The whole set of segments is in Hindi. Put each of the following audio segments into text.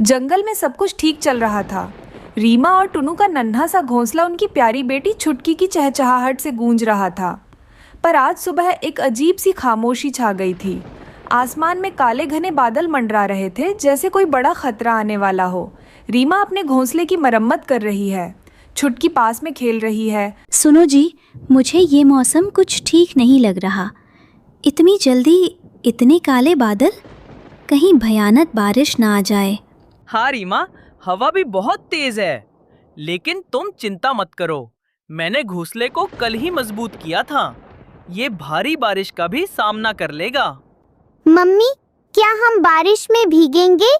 जंगल में सब कुछ ठीक चल रहा था। रीमा और टुनू का नन्हा सा घोंसला उनकी प्यारी बेटी छुटकी की चहचहाहट से गूंज रहा था। पर आज सुबह एक अजीब सी खामोशी छा गई थी। आसमान में काले घने बादल मंडरा रहे थे, जैसे कोई बड़ा खतरा आने वाला हो। रीमा अपने घोंसले की मरम्मत कर रही है, छुटकी पास में खेल रही है। सुनो जी, मुझे ये मौसम कुछ ठीक नहीं लग रहा। इतनी जल्दी इतने काले बादल, कहीं भयानक बारिश ना आ जाए। हाँ रीमा, हवा भी बहुत तेज है, लेकिन तुम चिंता मत करो। मैंने घोंसले को कल ही मजबूत किया था। ये भारी बारिश का भी सामना कर लेगा। मम्मी, क्या हम बारिश में भीगेंगे?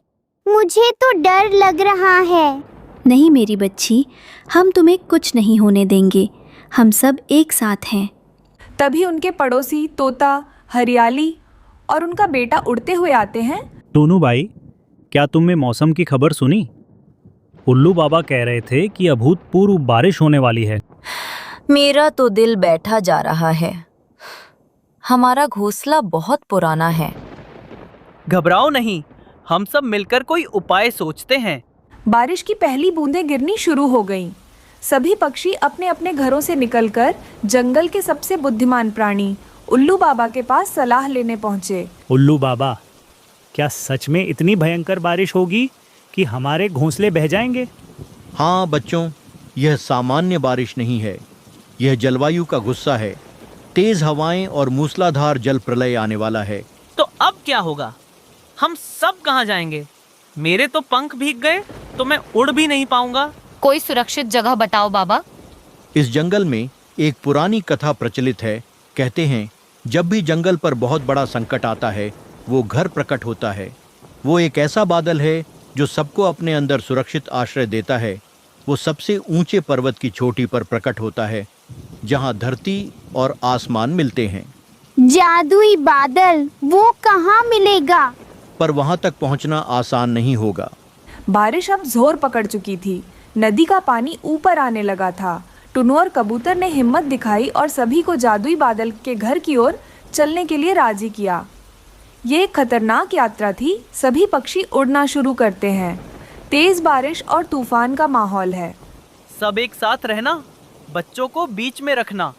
मुझे तो डर लग रहा है। नहीं मेरी बच्ची, हम तुम्हें कुछ नहीं होने देंगे। हम सब एक साथ हैं। तभी उनके पड़ोसी तोता, हरियाली और उनका बेटा उड़ते हुए आते हैं। टोनू भाई, क्या तुमने मौसम की खबर सुनी? उल्लू बाबा कह रहे थे कि अभूतपूर्व बारिश होने वाली है। मेरा तो दिल बैठा जा रहा है। हमारा घोंसला बहुत पुराना है। घबराओ नहीं, हम सब मिलकर कोई उपाय सोचते हैं। बारिश की पहली बूंदें गिरनी शुरू हो गईं। सभी पक्षी अपने अपने घरों से निकलकर जंगल के सबसे बुद्धिमान प्राणी उल्लू बाबा के पास सलाह लेने पहुंचे। उल्लू बाबा, क्या सच में इतनी भयंकर बारिश होगी कि हमारे घोंसले बह जाएंगे? हाँ बच्चों, यह सामान्य बारिश नहीं है। यह जलवायु का गुस्सा है। तेज हवाएं और मूसलाधार जल प्रलय आने वाला है। तो अब क्या होगा? हम सब कहाँ जाएंगे? मेरे तो पंख भीग गए तो मैं उड़ भी नहीं पाऊंगा। कोई सुरक्षित जगह बताओ बाबा। इस जंगल में एक पुरानी कथा प्रचलित है। कहते हैं, जब भी जंगल पर बहुत बड़ा संकट आता है, वो घर प्रकट होता है। वो एक ऐसा बादल है जो सबको अपने अंदर सुरक्षित आश्रय देता है। वो सबसे ऊंचे पर्वत की चोटी पर प्रकट होता है, जहां धरती और आसमान मिलते हैं। जादुई बादल, वो कहाँ मिलेगा? पर वहां तक पहुंचना आसान नहीं होगा। बारिश अब जोर पकड़ चुकी थी। नदी का पानी ऊपर आने लगा था। टुनू और कबूतर ने हिम्मत दिखाई और सभी को जादुई बादल के घर की ओर चलने के लिए राजी किया। ये एक खतरनाक यात्रा थी। सभी पक्षी उड़ना शुरू करते हैं। तेज बारिश और तूफान का माहौल है। सब एक साथ रहना, बच्चों को बीच में रखना।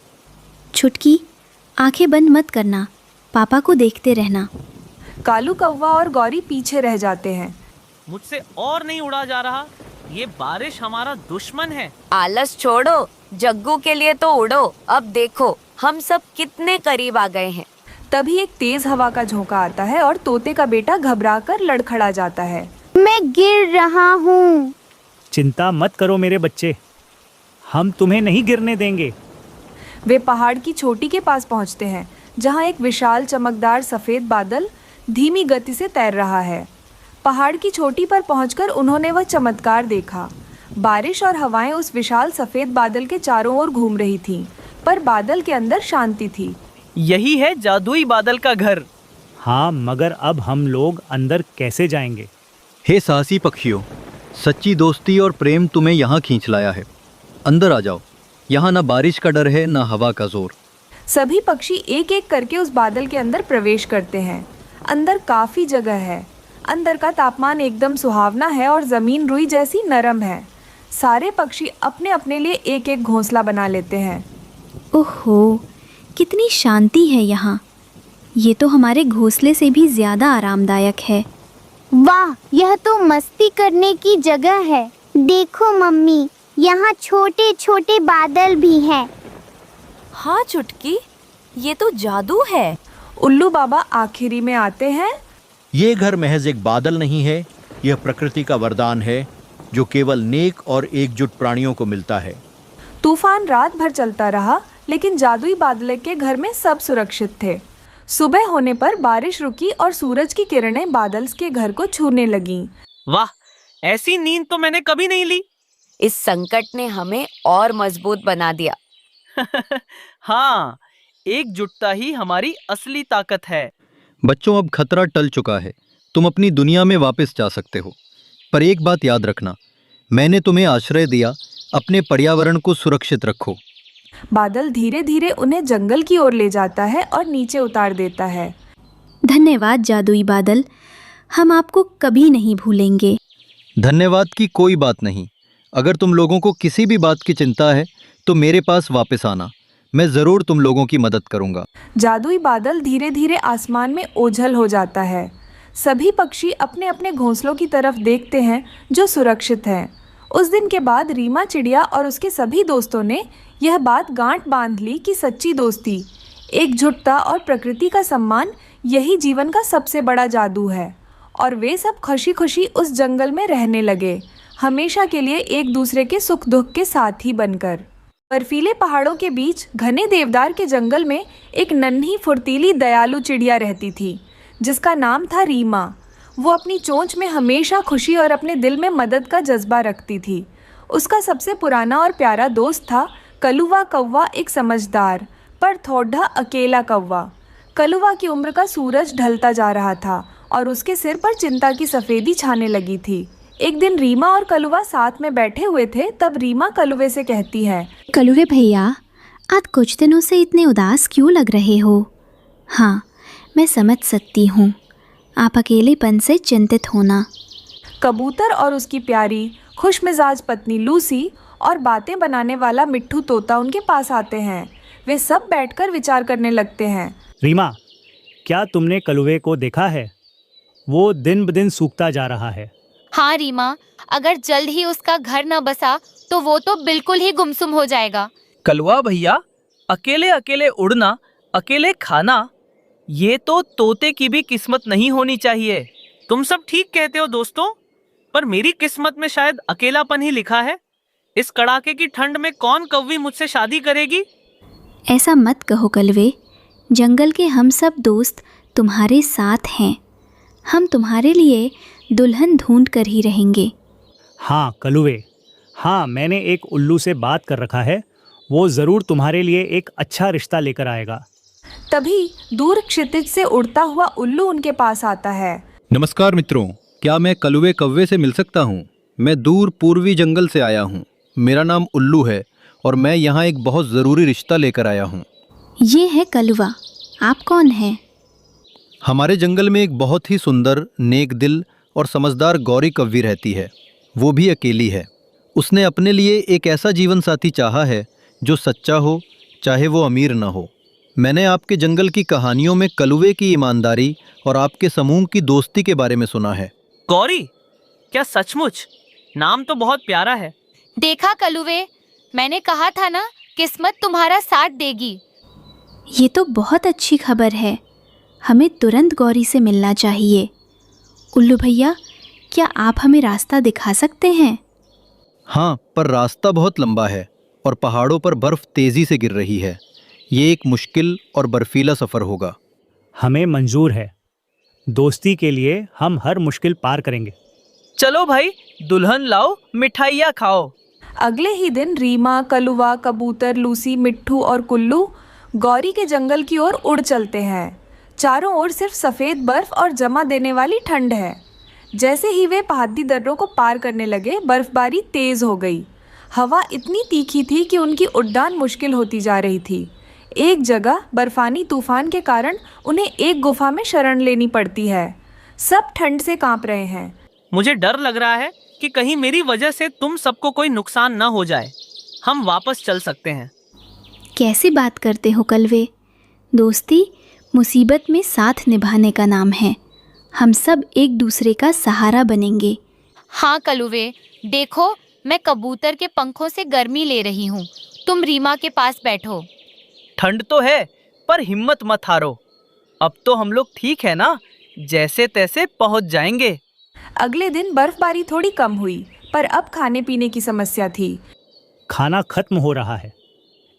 छुटकी, आंखें बंद मत करना, पापा को देखते रहना। कालू कौवा और गौरी पीछे रह जाते हैं। मुझसे और नहीं उड़ा जा रहा। ये बारिश हमारा दुश्मन है। आलस छोड़ो, जग्गू के लिए तो उड़ो। अब देखो हम सब कितने करीब आ गए हैं। तभी एक तेज हवा का झोंका आता है और तोते का बेटा घबराकर लड़खड़ा जाता है। मैं गिर रहा हूँ। चिंता मत करो मेरे बच्चे, हम तुम्हें नहीं गिरने देंगे। वे पहाड़ की चोटी के पास पहुंचते हैं, जहां एक विशाल चमकदार सफेद बादल धीमी गति से तैर रहा है। पहाड़ की चोटी पर पहुंचकर उन्होंने वह चमत्कार देखा। बारिश और हवाएं उस विशाल सफेद बादल के चारों ओर घूम रही थीं, पर बादल के अंदर शांति थी। यही है जादुई बादल का घर। हाँ, मगर अब हम लोग अंदर कैसे जाएंगे? हे साहसी पक्षियों, सच्ची दोस्ती और प्रेम तुम्हें यहाँ खींच लाया है। अंदर आ जाओ। यहाँ ना बारिश का डर है, ना हवा का जोर। सभी पक्षी एक एक करके उस बादल के अंदर प्रवेश करते हैं। अंदर काफी जगह है। अंदर का तापमान एकदम सुहावना है और जमीन रुई जैसी नरम है। सारे पक्षी अपने अपने लिए एक एक घोंसला बना लेते हैं। ओहो, कितनी शांति है यहाँ। ये तो हमारे घोंसले से भी ज्यादा आरामदायक है। वाह, यह तो मस्ती करने की जगह है। देखो मम्मी, यहाँ छोटे छोटे बादल भी हैं। हाँ छुटकी, ये तो जादू है। उल्लू बाबा आखिरी में आते हैं। ये घर महज एक बादल नहीं है, यह प्रकृति का वरदान है जो केवल नेक और एकजुट प्राणियों को मिलता है। तूफान रात भर चलता रहा, लेकिन जादुई बादल के घर में सब सुरक्षित थे। सुबह होने पर बारिश रुकी और सूरज की किरणें बादल के घर को छूने लगीं। वाह, ऐसी नींद तो मैंने कभी नहीं ली। इस संकट ने हमें और मजबूत बना दिया। हाँ, एकजुटता ही हमारी असली ताकत है। बच्चों, अब खतरा टल चुका है। तुम अपनी दुनिया में वापस जा सकते हो। पर एक बात याद रखना, मैंने तुम्हें आश्रय दिया। अपने पर्यावरण को सुरक्षित रखो। बादल धीरे धीरे उन्हें जंगल की ओर ले जाता है और नीचे उतार देता है। धन्यवाद जादुई बादल, हम आपको कभी नहीं भूलेंगे। धन्यवाद की कोई बात नहीं। अगर तुम लोगों को किसी भी बात की चिंता है तो मेरे पास वापस आना, मैं ज़रूर तुम लोगों की मदद करूँगा। जादुई बादल धीरे धीरे आसमान में ओझल हो जाता है। सभी पक्षी अपने अपने घोंसलों की तरफ देखते हैं जो सुरक्षित हैं। उस दिन के बाद रीमा चिड़िया और उसके सभी दोस्तों ने यह बात गांठ बांध ली कि सच्ची दोस्ती, एकजुटता और प्रकृति का सम्मान यही जीवन का सबसे बड़ा जादू है। और वे सब खुशी खुशी उस जंगल में रहने लगे, हमेशा के लिए एक दूसरे के सुख दुख के साथी बनकर। बर्फीले पहाड़ों के बीच घने देवदार के जंगल में एक नन्ही फुर्तीली दयालु चिड़िया रहती थी जिसका नाम था रीमा। वो अपनी चोंच में हमेशा खुशी और अपने दिल में मदद का जज्बा रखती थी। उसका सबसे पुराना और प्यारा दोस्त था कलुआ कौवा, एक समझदार पर थोड़ा अकेला कौवा। कलुआ की उम्र का सूरज ढलता जा रहा था और उसके सिर पर चिंता की सफ़ेदी छाने लगी थी। एक दिन रीमा और कलुआ साथ में बैठे हुए थे, तब रीमा कलुए से कहती है, कलुए भैया, आज कुछ दिनों से इतने उदास क्यों लग रहे हो? हाँ, मैं समझ सकती हूँ, आप अकेलेपन से चिंतित होना। कबूतर और उसकी प्यारी खुशमिजाज पत्नी लूसी और बातें बनाने वाला मिट्ठू तोता उनके पास आते हैं। वे सब बैठकर विचार करने लगते हैं। रीमा, क्या तुमने कलुए को देखा है? वो दिन ब दिन सूखता जा रहा है। हाँ रीमा, अगर जल्द ही उसका घर न बसा तो वो तो बिल्कुल ही गुमसुम हो जाएगा। कलुआ भैया, अकेले अकेले उड़ना, अकेले खाना, ये तो तोते की भी किस्मत नहीं होनी चाहिए। तुम सब ठीक कहते हो दोस्तों, पर मेरी किस्मत में शायद अकेलापन ही लिखा है। इस कड़ाके की ठंड में कौन कौवी मुझसे शादी करेगी? ऐसा मत कहो कलवे, जंगल के हम सब दोस्त तुम्हारे साथ हैं। हम तुम्हारे लिए दुल्हन ढूंढ कर ही रहेंगे। हाँ कलुए, हाँ, मैंने एक उल्लू से बात कर रखा है, वो ज़रूर तुम्हारे लिए एक अच्छा रिश्ता लेकर आएगा। तभी दूर क्षितिज से उड़ता हुआ उल्लू उनके पास आता है। नमस्कार मित्रों, क्या मैं कलुए कौवे से मिल सकता हूँ? मैं दूर पूर्वी जंगल से आया हूँ। मेरा नाम उल्लू है और मैं यहाँ एक बहुत ज़रूरी रिश्ता लेकर आया हूँ। ये है कलुआ, आप कौन हैं? हमारे जंगल में एक बहुत ही सुंदर, नेक दिल और समझदार गौरी कौवी रहती है। वो भी अकेली है। उसने अपने लिए एक ऐसा जीवन साथी चाहा है जो सच्चा हो, चाहे वो अमीर न हो। मैंने आपके जंगल की कहानियों में कलुए की ईमानदारी और आपके समूह की दोस्ती के बारे में सुना है। गौरी, क्या सचमुच? नाम तो बहुत प्यारा है। देखा कलुए, मैंने कहा था ना, किस्मत तुम्हारा साथ देगी। ये तो बहुत अच्छी खबर है। हमें तुरंत गौरी से मिलना चाहिए। उल्लू भैया, क्या आप हमें रास्ता दिखा सकते हैं? हाँ, पर रास्ता बहुत लंबा है और पहाड़ों पर बर्फ़ तेज़ी से गिर रही है। ये एक मुश्किल और बर्फीला सफ़र होगा। हमें मंजूर है। दोस्ती के लिए हम हर मुश्किल पार करेंगे। चलो भाई, दुल्हन लाओ, मिठाइयाँ खाओ। अगले ही दिन रीमा, कलुआ, कबूतर, लूसी, मिट्ठू और कुल्लू गौरी के जंगल की ओर उड़ चलते हैं। चारों ओर सिर्फ सफ़ेद बर्फ और जमा देने वाली ठंड है। जैसे ही वे पहाड़ी दर्रों को पार करने लगे, बर्फबारी तेज़ हो गई। हवा इतनी तीखी थी कि उनकी उड़ान मुश्किल होती जा रही थी। एक जगह बर्फानी तूफान के कारण उन्हें एक गुफा में शरण लेनी पड़ती है। सब ठंड से कांप रहे हैं। मुझे डर लग रहा है कि कहीं मेरी वजह से तुम सबको कोई नुकसान न हो जाए। हम वापस चल सकते हैं। कैसी बात करते हो कलवे? दोस्ती मुसीबत में साथ निभाने का नाम है। हम सब एक दूसरे का सहारा बनेंगे। हाँ कलुए, देखो, मैं कबूतर के पंखों से गर्मी ले रही हूँ। तुम रीमा के पास बैठो। ठंड तो है, पर हिम्मत मत हारो। अब तो हम लोग ठीक है ना, जैसे तैसे पहुंच जाएंगे। अगले दिन बर्फबारी थोड़ी कम हुई, पर अब खाने पीने की समस्या थी। खाना खत्म हो रहा है।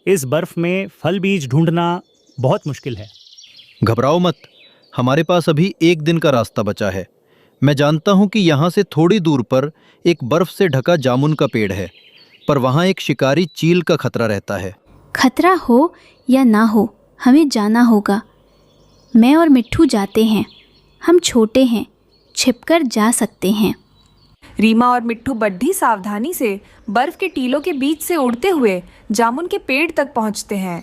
इस बर्फ में फल बीज ढूंढना बहुत मुश्किल है। घबराओ मत, हमारे पास अभी एक दिन का रास्ता बचा है। मैं जानता हूँ कि यहाँ से थोड़ी दूर पर एक बर्फ से ढका जामुन का पेड़ है, पर वहाँ एक शिकारी चील का खतरा रहता है। खतरा हो या ना हो, हमें जाना होगा। मैं और मिट्ठू जाते हैं। हम छोटे हैं, छिपकर जा सकते हैं। रीमा और मिट्ठू बड्ढी सावधानी से बर्फ के टीलों के बीच से उड़ते हुए जामुन के पेड़ तक पहुंचते हैं।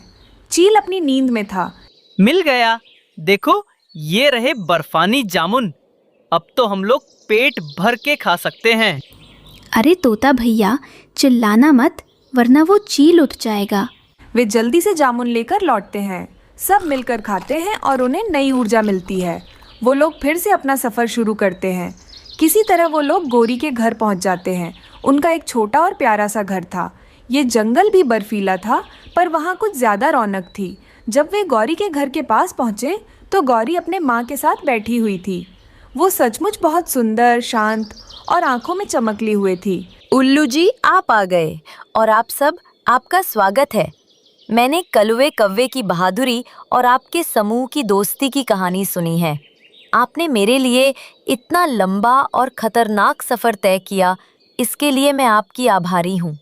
चील अपनी नींद में था। मिल गया। देखो, ये रहे बर्फानी जामुन। अब तो हम लोग पेट भर के खा सकते हैं। अरे तोता भैया, चिल्लाना मत, वरना वो चील उठ जाएगा। वे जल्दी से जामुन लेकर लौटते हैं। सब मिलकर खाते हैं और उन्हें नई ऊर्जा मिलती है। वो लोग फिर से अपना सफ़र शुरू करते हैं। किसी तरह वो लोग गौरी के घर पहुंच जाते हैं। उनका एक छोटा और प्यारा सा घर था। ये जंगल भी बर्फीला था, पर वहाँ कुछ ज़्यादा रौनक थी। जब वे गौरी के घर के पास पहुँचे तो गौरी अपने माँ के साथ बैठी हुई थी। वो सचमुच बहुत सुंदर, शांत और आंखों में चमकली हुई थी। उल्लू जी, आप आ गए और आप सब, आपका स्वागत है। मैंने कलुए कव्वे की बहादुरी और आपके समूह की दोस्ती की कहानी सुनी है। आपने मेरे लिए इतना लंबा और खतरनाक सफ़र तय किया, इसके लिए मैं आपकी आभारी हूँ।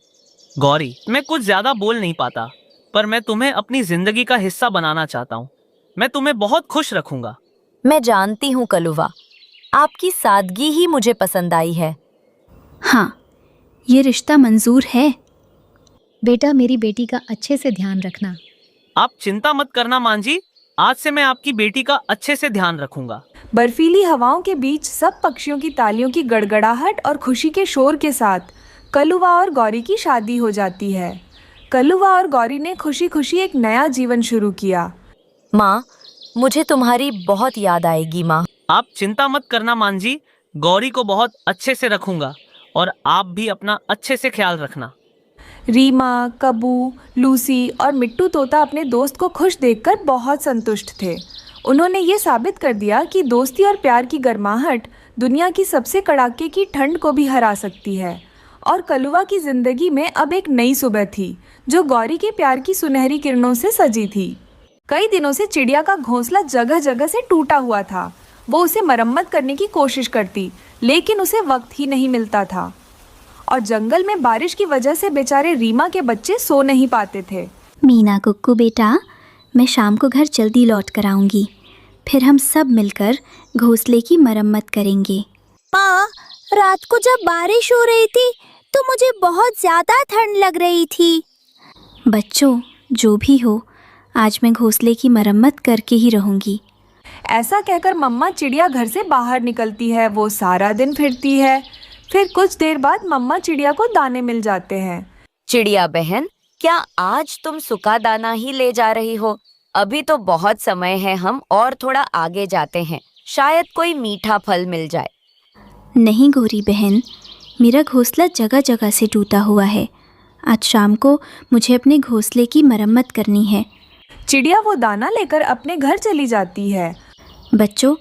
गौरी, मैं कुछ ज्यादा बोल नहीं पाता, पर मैं तुम्हें अपनी जिंदगी का हिस्सा बनाना चाहता हूँ। मैं तुम्हें बहुत खुश रखूंगा। मैं जानती हूँ कलुआ, आपकी सादगी ही मुझे पसंद आई है। हाँ, ये रिश्ता मंजूर है। बेटा, मेरी बेटी का अच्छे से ध्यान रखना। आप चिंता मत करना मां जी, आज से मैं आपकी बेटी का अच्छे से ध्यान रखूंगा। बर्फीली हवाओं के बीच सब पक्षियों की तालियों की गड़गड़ाहट और खुशी के शोर के साथ कलुआ और गौरी की शादी हो जाती है। कलुआ और गौरी ने खुशी खुशी एक नया जीवन शुरू किया। माँ, मुझे तुम्हारी बहुत याद आएगी माँ। आप चिंता मत करना मां जी, गौरी को बहुत अच्छे से रखूंगा और आप भी अपना अच्छे से ख्याल रखना। रीमा, कबू, लूसी और मिट्टू तोता अपने दोस्त को खुश देखकर बहुत संतुष्ट थे। उन्होंने ये साबित कर दिया कि दोस्ती और प्यार की गर्माहट दुनिया की सबसे कड़ाके की ठंड को भी हरा सकती है। और कलुआ की जिंदगी में अब एक नई सुबह थी, जो गौरी के प्यार की सुनहरी किरणों से सजी थी। कई दिनों से चिड़िया का घोंसला जगह जगह से टूटा हुआ था। वो उसे मरम्मत करने की कोशिश करती, लेकिन उसे वक्त ही नहीं मिलता था। और जंगल में बारिश की वजह से बेचारे रीमा के बच्चे सो नहीं पाते थे। मीना कुक्कू बेटा, मैं शाम को घर जल्दी लौट कर आऊँगी। फिर हम सब मिलकर घोंसले की मरम्मत करेंगे। माँ, रात को जब बारिश हो रही थी तो मुझे बहुत ज्यादा ठंड लग रही थी। बच्चों, जो भी हो, आज मैं घोंसले की मरम्मत करके ही रहूँगी। ऐसा कहकर मम्मा चिड़िया घर से बाहर निकलती है। वो सारा दिन फिरती है। फिर कुछ देर बाद मम्मा चिड़िया को दाने मिल जाते हैं। चिड़िया बहन, क्या आज तुम सूखा दाना ही ले जा रही हो? अभी तो बहुत समय है, हम और थोड़ा आगे जाते हैं, शायद कोई मीठा फल मिल जाए। नहीं गौरी बहन, मेरा घोंसला जगह जगह से टूटा हुआ है। आज शाम को मुझे अपने घोंसले की मरम्मत करनी है। चिड़िया वो दाना लेकर अपने घर चली जाती है। बच्चों,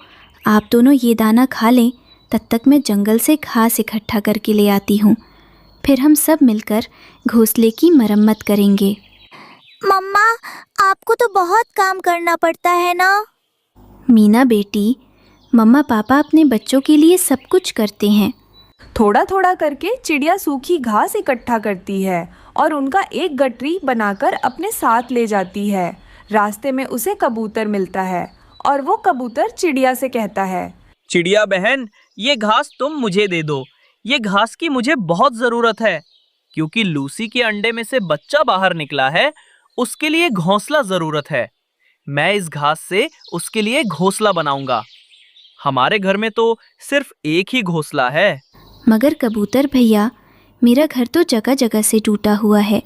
आप दोनों ये दाना खा लें, तब तक मैं जंगल से घास इकट्ठा करके ले आती हूँ। फिर हम सब मिलकर घोंसले की मरम्मत करेंगे। मम्मा, आपको तो बहुत काम करना पड़ता है ना? मीना बेटी, मम्मा पापा अपने बच्चों के लिए सब कुछ करते हैं। थोड़ा थोड़ा करके चिड़िया सूखी घास इकट्ठा करती है और उनका एक गठरी बनाकर अपने साथ ले जाती है। रास्ते में उसे कबूतर मिलता है और वो कबूतर चिड़िया से कहता है, चिड़िया बहन, ये घास तुम मुझे दे दो। ये घास की मुझे बहुत जरूरत है, क्योंकि लूसी के अंडे में से बच्चा बाहर निकला है। उसके लिए घोंसला जरूरत है। मैं इस घास से उसके लिए घोंसला बनाऊंगा। हमारे घर में तो सिर्फ एक ही घोंसला है। मगर कबूतर भैया, मेरा घर तो जगह जगह से टूटा हुआ है।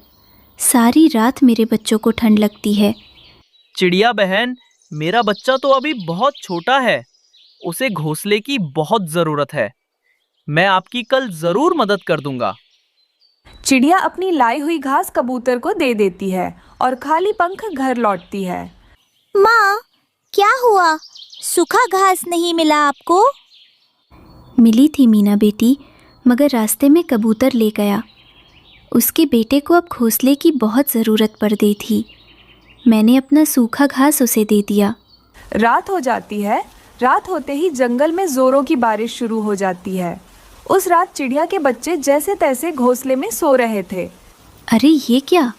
सारी रात मेरे बच्चों को ठंड लगती है। चिड़िया बहन, मेरा बच्चा तो अभी बहुत छोटा है, उसे घोंसले की बहुत जरूरत है। मैं आपकी कल जरूर मदद कर दूंगा। चिड़िया अपनी लाई हुई घास कबूतर को दे देती है और खाली पंख घर लौटती है। माँ, क्या हुआ? सूखा घास नहीं मिला आपको? मिली थी मीना बेटी, मगर रास्ते में कबूतर ले गया। उसके बेटे को अब घोंसले की बहुत ज़रूरत पड़ गई थी। मैंने अपना सूखा घास उसे दे दिया। रात हो जाती है। रात होते ही जंगल में जोरों की बारिश शुरू हो जाती है। उस रात चिड़िया के बच्चे जैसे तैसे घोंसले में सो रहे थे। अरे ये क्या?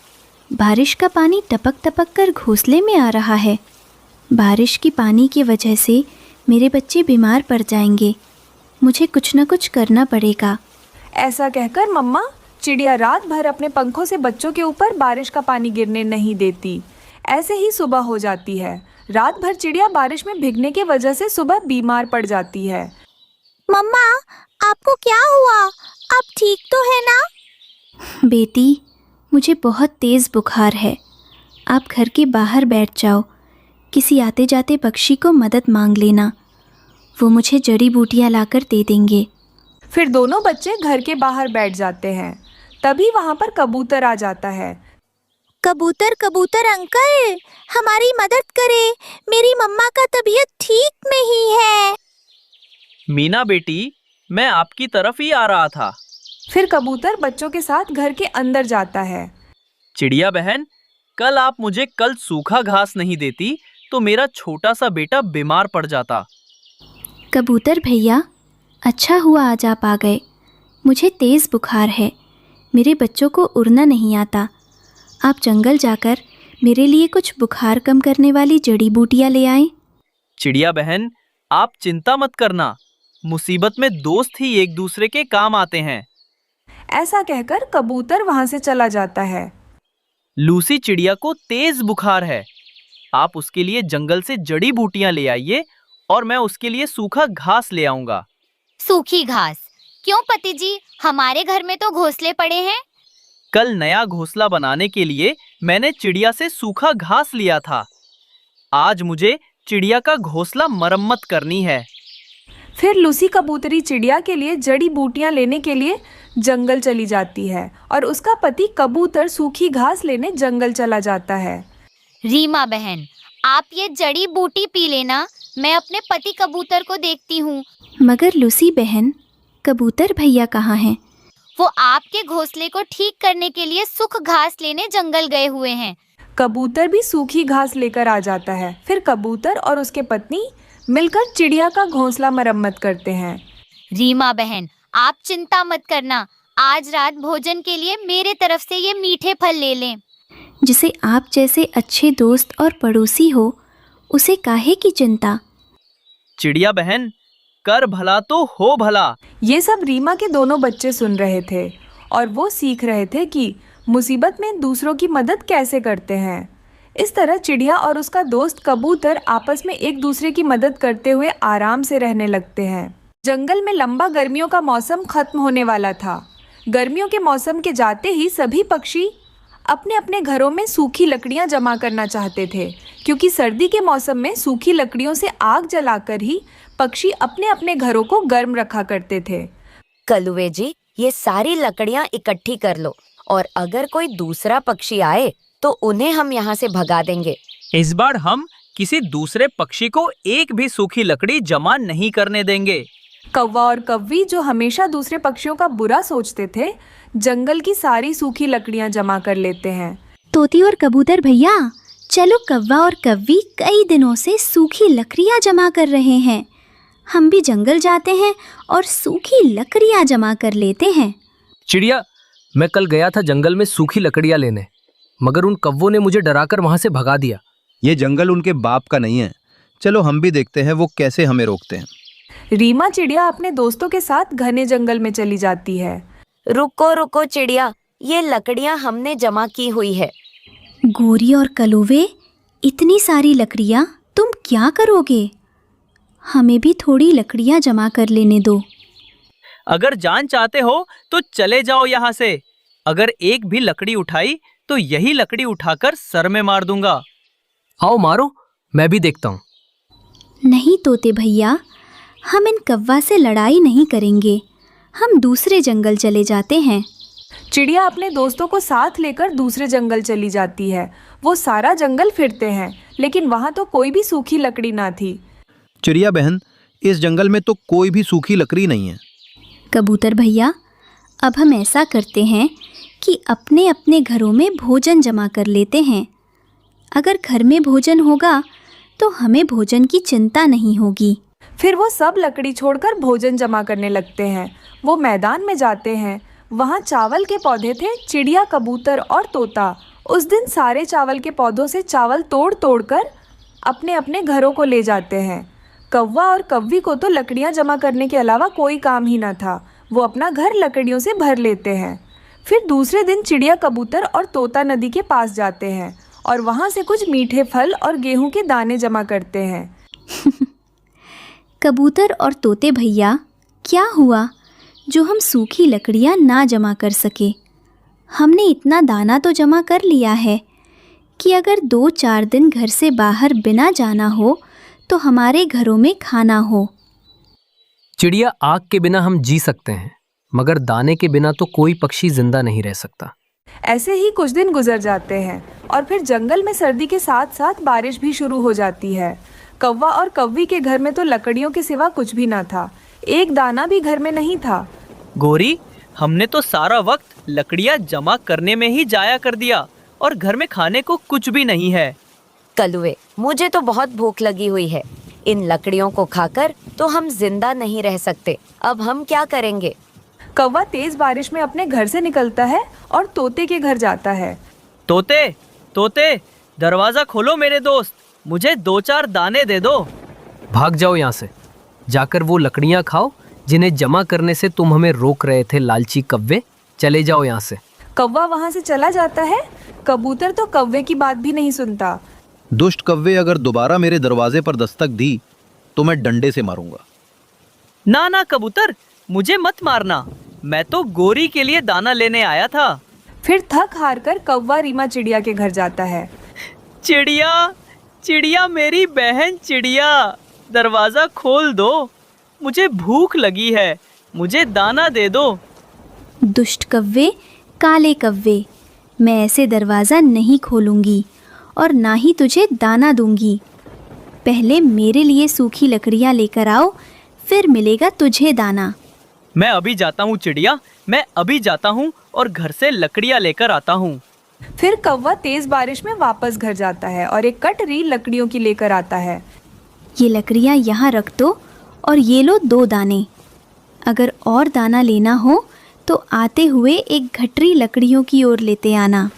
बारिश का पानी टपक टपक कर घोंसले में आ रहा है। बारिश की पानी की वजह से मेरे बच्चे बीमार पड़ जाएंगे। मुझे कुछ न कुछ करना पड़ेगा। ऐसा कहकर मम्मा चिड़िया रात भर अपने पंखों से बच्चों के ऊपर बारिश का पानी गिरने नहीं देती। ऐसे ही सुबह हो जाती है। रात भर चिड़िया बारिश में भीगने की वजह से सुबह बीमार पड़ जाती है। मम्मा, आपको क्या हुआ? आप ठीक तो है ना? बेटी, मुझे बहुत तेज़ बुखार है। आप घर के बाहर बैठ जाओ। किसी आते जाते पक्षी को मदद मांग लेना, वो मुझे जड़ी बूटियाँ लाकर दे देंगे। फिर दोनों बच्चे घर के बाहर बैठ जाते हैं। तभी वहाँ पर कबूतर आ जाता है। कबूतर कबूतर अंकल, हमारी मदद करें, मेरी मम्मा का तबीयत ठीक नहीं है। मीना बेटी, मैं आपकी तरफ ही आ रहा था। फिर कबूतर बच्चों के साथ घर के अंदर जाता है। चिड़िया बहन, कल आप मुझे कल सूखा घास नहीं देती तो मेरा छोटा सा बेटा बीमार पड़ जाता। कबूतर भैया, अच्छा हुआ आज आप आ गए। मुझे तेज़ बुखार है, मेरे बच्चों को उड़ना नहीं आता। आप जंगल जाकर मेरे लिए कुछ बुखार कम करने वाली जड़ी बूटियाँ ले आएं। चिड़िया बहन, आप चिंता मत करना, मुसीबत में दोस्त ही एक दूसरे के काम आते हैं। ऐसा कहकर कबूतर वहाँ से चला जाता है। लूसी चिड़िया को तेज बुखार है। आप उसके लिए जंगल से जड़ी बूटियां ले आइए और मैं उसके लिए सूखा घास ले आऊंगा। सूखी घास? क्यों पति जी, हमारे घर में तो घोंसले पड़े हैं। कल नया घोंसला बनाने के लिए मैंने चिड़िया से सूखा घास लिया था। आज मुझे चिड़िया का घोंसला मरम्मत करनी है। फिर लूसी कबूतरी चिड़िया के लिए जड़ी बूटियां लेने के लिए जंगल चली जाती है और उसका पति कबूतर सूखी घास लेने जंगल चला जाता है। रीमा बहन, आप ये जड़ी बूटी पी लेना, मैं अपने पति कबूतर को देखती हूँ। मगर लूसी बहन, कबूतर भैया कहाँ हैं? वो आपके घोंसले को ठीक करने के लिए सूख घास लेने जंगल गए हुए हैं। कबूतर भी सूखी घास लेकर आ जाता है। फिर कबूतर और उसके पत्नी मिलकर चिड़िया का घोंसला मरम्मत करते हैं। रीमा बहन, आप चिंता मत करना, आज रात भोजन के लिए मेरे तरफ से ये मीठे फल ले लें। जिसे आप जैसे अच्छे दोस्त और पड़ोसी हो, उसे काहे की चिंता। चिड़िया बहन, कर भला तो हो भला। ये सब रीमा के दोनों बच्चे सुन रहे थे और वो सीख रहे थे कि मुसीबत में दूसरों की मदद कैसे करते हैं। इस तरह चिड़िया और उसका दोस्त कबूतर आपस में एक दूसरे की मदद करते हुए आराम से रहने लगते हैं। जंगल में लंबा गर्मियों का मौसम खत्म होने वाला था। गर्मियों के मौसम के जाते ही सभी पक्षी अपने अपने घरों में सूखी लकड़ियां जमा करना चाहते थे, क्योंकि सर्दी के मौसम में सूखी लकड़ियों से आग जलाकर ही पक्षी अपने अपने घरों को गर्म रखा करते थे। कलुए जी, ये सारी लकड़ियाँ इकट्ठी कर लो और अगर कोई दूसरा पक्षी आए तो उन्हें हम यहाँ से भगा देंगे। इस बार हम किसी दूसरे पक्षी को एक भी सूखी लकड़ी जमा नहीं करने देंगे। कौवा और कव्वी, जो हमेशा दूसरे पक्षियों का बुरा सोचते थे, जंगल की सारी सूखी लकड़ियां जमा कर लेते हैं। तोती और कबूतर भैया, चलो कौवा और कव्वी कई दिनों से सूखी लकड़ियाँ जमा कर रहे हैं। हम भी जंगल जाते हैं और सूखी लकड़ियाँ जमा कर लेते हैं। चिड़िया, मैं कल गया था जंगल में सूखी लकड़ियाँ लेने, मगर उन कौवों ने मुझे डराकर वहाँ से भगा दिया। ये जंगल उनके बाप का नहीं है। चलो हम भी देखते हैं वो कैसे हमें रोकते हैं। रीमा चिड़िया अपने दोस्तों के साथ घने जंगल में चली जाती है। रुको रुको चिड़िया, ये लकड़ियाँ हमने जमा की हुई है। गोरी और कलुवे, इतनी सारी लकड़ियाँ तुम क्या करोगे? हमें भी थोड़ी लकड़ियाँ जमा कर लेने दो। अगर जान चाहते हो तो चले जाओ यहाँ से। अगर एक भी लकड़ी उठाई तो यही लकड़ी उठाकर सर में मार दूंगा। आओ मारो, मैं भी देखता हूँ। नहीं तोते भैया, हम इन कौवा से लड़ाई नहीं करेंगे। हम दूसरे जंगल चले जाते हैं। चिड़िया अपने दोस्तों को साथ लेकर दूसरे जंगल चली जाती है। वो सारा जंगल फिरते हैं, लेकिन वहाँ तो कोई भी सूखी लकड़ी ना थी। चिड़िया बहन, इस जंगल में तो कोई भी सूखी लकड़ी नहीं है। कबूतर भैया, अब हम ऐसा करते हैं कि अपने अपने घरों में भोजन जमा कर लेते हैं। अगर घर में भोजन होगा तो हमें भोजन की चिंता नहीं होगी। फिर वो सब लकड़ी छोड़कर भोजन जमा करने लगते हैं। वो मैदान में जाते हैं। वहाँ चावल के पौधे थे। चिड़िया, कबूतर और तोता उस दिन सारे चावल के पौधों से चावल तोड़ तोड़ कर अपने अपने घरों को ले जाते हैं। कौवा और कव्वी को तो लकड़ियाँ जमा करने के अलावा कोई काम ही ना था। वो अपना घर लकड़ियों से भर लेते हैं। फिर दूसरे दिन चिड़िया, कबूतर और तोता नदी के पास जाते हैं और वहाँ से कुछ मीठे फल और गेहूं के दाने जमा करते हैं। कबूतर और तोते भैया, क्या हुआ जो हम सूखी लकड़ियाँ ना जमा कर सके? हमने इतना दाना तो जमा कर लिया है कि अगर 2-4 दिन घर से बाहर बिना जाना हो तो हमारे घरों में खाना हो। चिड़िया, आग के बिना हम जी सकते हैं, मगर दाने के बिना तो कोई पक्षी जिंदा नहीं रह सकता। ऐसे ही कुछ दिन गुजर जाते हैं और फिर जंगल में सर्दी के साथ साथ बारिश भी शुरू हो जाती है। कौवा और कौवी के घर में तो लकड़ियों के सिवा कुछ भी ना था, एक दाना भी घर में नहीं था। गोरी, हमने तो सारा वक्त लकड़ियाँ जमा करने में ही जाया कर दिया और घर में खाने को कुछ भी नहीं है। कलुए, मुझे तो बहुत भूख लगी हुई है। इन लकड़ियों को खाकर तो हम जिंदा नहीं रह सकते। अब हम क्या करेंगे? कौवा तेज बारिश में अपने घर से निकलता है और तोते के घर जाता है। तोते, तोते, दरवाजा खोलो मेरे दोस्त, मुझे 2-4 दाने दे दो। भाग जाओ यहाँ से, जाकर वो लकड़ियाँ खाओ जिन्हें जमा करने से तुम हमें रोक रहे थे लालची कव्वे। चले जाओ यहाँ से। कौवा वहाँ से चला जाता है। कबूतर तो कौवे की बात भी नहीं सुनता। दुष्ट कव्वे अगर दोबारा मेरे दरवाजे पर दस्तक दी तो मैं डंडे से मारूंगा। ना ना कबूतर, मुझे मत मारना, मैं तो गोरी के लिए दाना लेने आया था। फिर थक हार कर कौवा रीमा चिड़िया के घर जाता है। चिड़िया, चिड़िया मेरी बहन चिड़िया, दरवाजा खोल दो, मुझे भूख लगी है, मुझे दाना दे दो। दुष्ट कव्वे, काले कव्वे, मैं ऐसे दरवाज़ा नहीं खोलूंगी और ना ही तुझे दाना दूंगी। पहले मेरे लिए सूखी लकड़ियाँ लेकर आओ, फिर मिलेगा तुझे दाना। मैं अभी जाता हूँ चिड़िया, मैं अभी जाता हूँ और घर से लकड़ियाँ लेकर आता हूँ। फिर कौवा तेज बारिश में वापस घर जाता है और एक कटोरी लकड़ियों की लेकर आता है। ये लकड़ियाँ यहाँ रख दो और ये लो 2 दाने। अगर और दाना लेना हो तो आते हुए एक गठरी लकड़ियों की ओर लेते आना।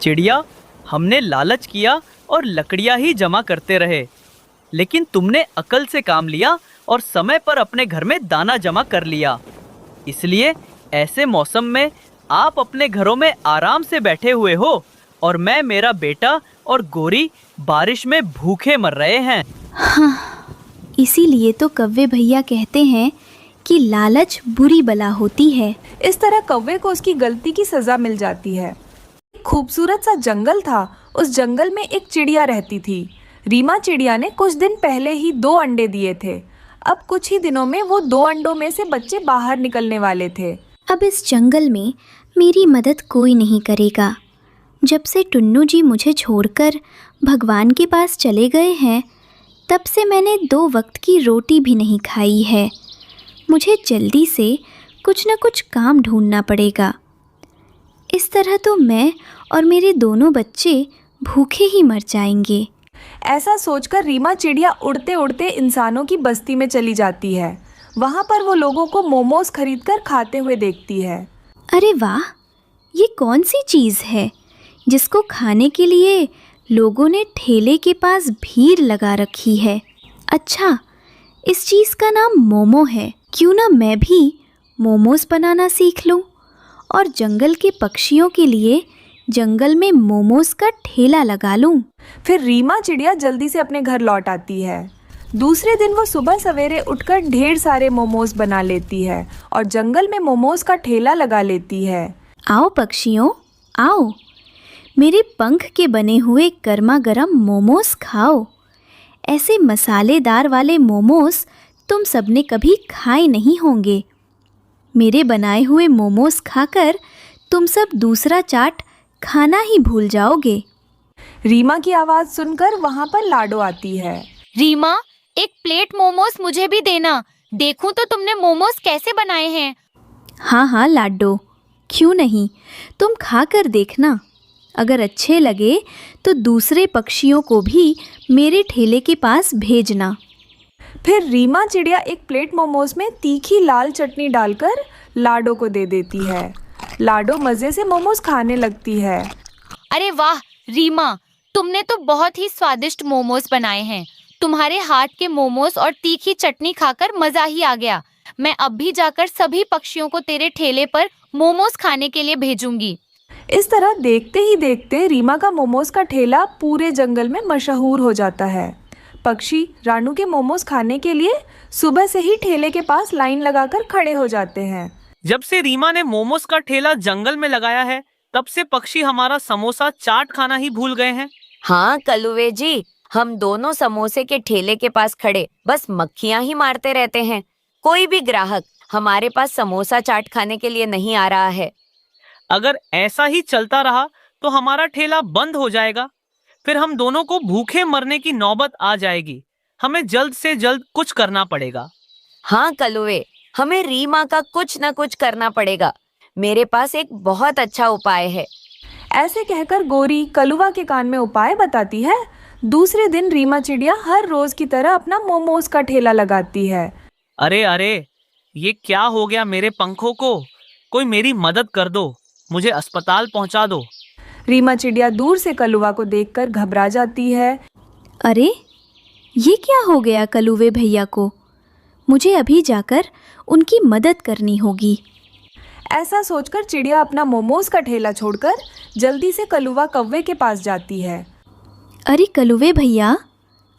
चिड़िया, हमने लालच किया और लकड़ियाँ ही जमा करते रहे, लेकिन तुमने अकल से काम लिया और समय पर अपने घर में दाना जमा कर लिया। इसलिए ऐसे मौसम में आप अपने घरों में आराम से बैठे हुए हो और मैं, मेरा बेटा और गोरी बारिश में भूखे मर रहे हैं। हाँ, इसीलिए तो कव्वे भैया कहते हैं कि लालच बुरी बला होती है। इस तरह कौवे को उसकी गलती की सजा मिल जाती है। खूबसूरत सा जंगल था। उस जंगल में एक चिड़िया रहती थी। रीमा चिड़िया ने कुछ दिन पहले ही 2 अंडे दिए थे। अब कुछ ही दिनों में वो 2 अंडों में से बच्चे बाहर निकलने वाले थे। अब इस जंगल में मेरी मदद कोई नहीं करेगा। जब से टुन्नू जी मुझे छोड़कर भगवान के पास चले गए हैं, तब से मैंने 2 वक्त की रोटी भी नहीं खाई है। मुझे जल्दी से कुछ न कुछ काम ढूंढना पड़ेगा। इस तरह तो मैं और मेरे दोनों बच्चे भूखे ही मर जाएंगे। ऐसा सोचकर रीमा चिड़िया उड़ते उड़ते इंसानों की बस्ती में चली जाती है। वहाँ पर वो लोगों को मोमोज खरीदकर खाते हुए देखती है। अरे वाह, ये कौन सी चीज़ है जिसको खाने के लिए लोगों ने ठेले के पास भीड़ लगा रखी है? अच्छा, इस चीज़ का नाम मोमो है। क्यों ना मैं भी मोमोज बनाना सीख लूं और जंगल के पक्षियों के लिए जंगल में मोमोज का ठेला लगा लूं। फिर रीमा चिड़िया जल्दी से अपने घर लौट आती है। दूसरे दिन वो सुबह सवेरे उठकर ढेर सारे मोमोज बना लेती है और जंगल में मोमोज का ठेला लगा लेती है। आओ पक्षियों, आओ, मेरे पंख के बने हुए गर्मा गर्म मोमोज खाओ। ऐसे मसालेदार वाले मोमोज तुम सबने कभी खाए नहीं होंगे। मेरे बनाए हुए मोमोज खाकर तुम सब दूसरा चाट खाना ही भूल जाओगे। रीमा की आवाज़ सुनकर वहाँ पर लाडो आती है। रीमा, एक प्लेट मोमोज मुझे भी देना, देखूं तो तुमने मोमोज कैसे बनाए हैं। हाँ हाँ लाडो, क्यों नहीं, तुम खा कर देखना। अगर अच्छे लगे तो दूसरे पक्षियों को भी मेरे ठेले के पास भेजना। फिर रीमा चिड़िया एक प्लेट मोमोज में तीखी लाल चटनी डालकर लाडो को दे देती है। लाडो मज़े से मोमोज खाने लगती है। अरे वाह रीमा, तुमने तो बहुत ही स्वादिष्ट मोमोज बनाए हैं। तुम्हारे हाथ के मोमोज और तीखी चटनी खाकर मज़ा ही आ गया। मैं अब भी जाकर सभी पक्षियों को तेरे ठेले पर मोमोज खाने के लिए भेजूंगी। इस तरह देखते ही देखते रीमा का मोमोज का ठेला पूरे जंगल में मशहूर हो जाता है। पक्षी रानू के मोमोज खाने के लिए सुबह से ही ठेले के पास लाइन लगाकर खड़े हो जाते हैं। जब से रीमा ने मोमोज का ठेला जंगल में लगाया है, तब से पक्षी हमारा समोसा चाट खाना ही भूल गए हैं। हाँ कलुवे जी, हम दोनों समोसे के ठेले के पास खड़े बस मक्खियां ही मारते रहते हैं। कोई भी ग्राहक हमारे पास समोसा चाट खाने के लिए नहीं आ रहा है। अगर ऐसा ही चलता रहा तो हमारा ठेला बंद हो जाएगा। फिर हम दोनों को भूखे मरने की नौबत आ जाएगी। हमें जल्द से जल्द कुछ करना पड़ेगा। हाँ कलुवे, हमें रीमा का कुछ न कुछ करना पड़ेगा। मेरे पास एक बहुत अच्छा उपाय है। ऐसे कहकर गोरी कलुआ के कान में उपाय बताती है। दूसरे दिन रीमा चिड़िया हर रोज की तरह अपना मोमोज का ठेला लगाती है। अरे अरे, ये क्या हो गया मेरे पंखों को? कोई मेरी मदद कर दो, मुझे अस्पताल पहुंचा दो। रीमा चिड़िया दूर से कलुआ को देखकर घबरा जाती है। अरे ये क्या हो गया कलुवे भैया को? मुझे अभी जाकर उनकी मदद करनी होगी। ऐसा सोचकर चिड़िया अपना मोमोज का ठेला छोड़कर जल्दी से कलुआ कौवे के पास जाती है। अरे कलुवे भैया,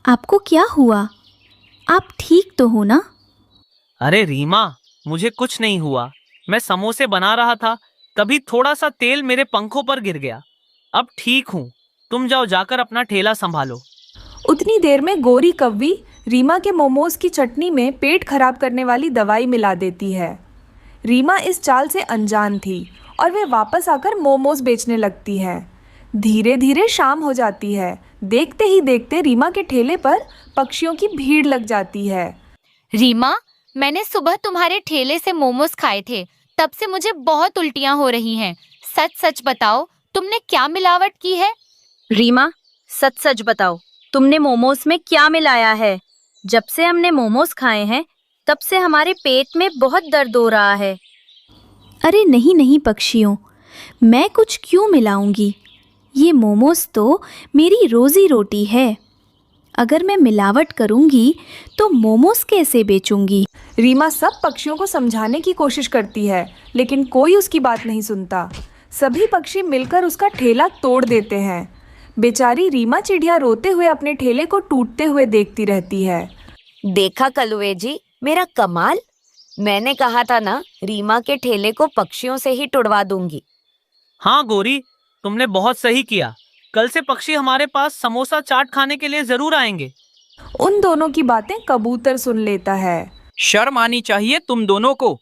आपको क्या हुआ? आप ठीक तो हो ना? अरे रीमा, मुझे कुछ नहीं हुआ। मैं समोसे बना रहा था, तभी थोड़ा सा तेल मेरे पंखों पर गिर गया। अब ठीक हूँ। तुम जाओ जाकर अपना ठेला संभालो। उतनी देर में गोरी कौवी रीमा के मोमोज की चटनी में पेट खराब करने वाली दवाई मिला देती है। रीमा इस चाल से अनजान थी और वे वापस आकर मोमोज बेचने लगती है। धीरे धीरे शाम हो जाती है। देखते ही देखते रीमा के ठेले पर पक्षियों की भीड़ लग जाती है। रीमा, मैंने सुबह तुम्हारे ठेले से मोमोज खाए थे, तब से मुझे बहुत उल्टियां हो रही हैं। सच सच बताओ, तुमने क्या मिलावट की है? रीमा, सच सच बताओ, तुमने मोमोज में क्या मिलाया है? जब से हमने मोमोज खाए हैं, तब से हमारे पेट में बहुत दर्द हो रहा है। अरे नहीं नहीं पक्षियों, मैं कुछ क्यों मिलाऊंगी? ये मोमोज तो मेरी रोजी रोटी है। अगर मैं मिलावट करूंगी तो मोमोज कैसे बेचूंगी? रीमा सब पक्षियों को समझाने की कोशिश करती है, लेकिन कोई उसकी बात नहीं सुनता। सभी पक्षी मिलकर उसका ठेला तोड़ देते हैं। बेचारी रीमा चिड़िया रोते हुए अपने ठेले को टूटते हुए देखती रहती है। देखा कलुवे जी, मेरा कमाल। मैंने कहा था ना, रीमा के ठेले को पक्षियों से ही तुड़वा दूंगी। हाँ गोरी, तुमने बहुत सही किया। कल से पक्षी हमारे पास समोसा चाट खाने के लिए जरूर आएंगे। उन दोनों की बातें कबूतर सुन लेता है। शर्म आनी चाहिए तुम दोनों को।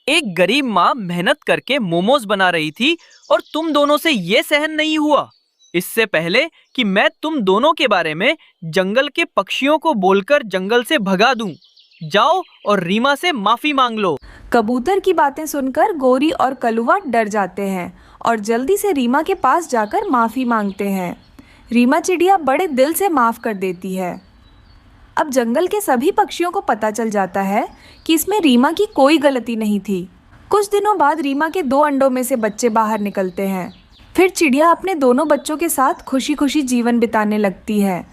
एक गरीब माँ मेहनत करके मोमोज बना रही थी और तुम दोनों से ये सहन नहीं हुआ। इससे पहले कि मैं तुम दोनों के बारे में जंगल के पक्षियों को बोलकर जंगल से भगा दूं, जाओ और रीमा से माफी मांग लो। कबूतर की बातें सुनकर गोरी और कलुआ डर जाते हैं और जल्दी से रीमा के पास जाकर माफी मांगते हैं। रीमा चिड़िया बड़े दिल से माफ कर देती है। अब जंगल के सभी पक्षियों को पता चल जाता है कि इसमें रीमा की कोई गलती नहीं थी। कुछ दिनों बाद रीमा के 2 अंडों में से बच्चे बाहर निकलते हैं। फिर चिड़िया अपने दोनों बच्चों के साथ खुशी खुशी जीवन बिताने लगती है।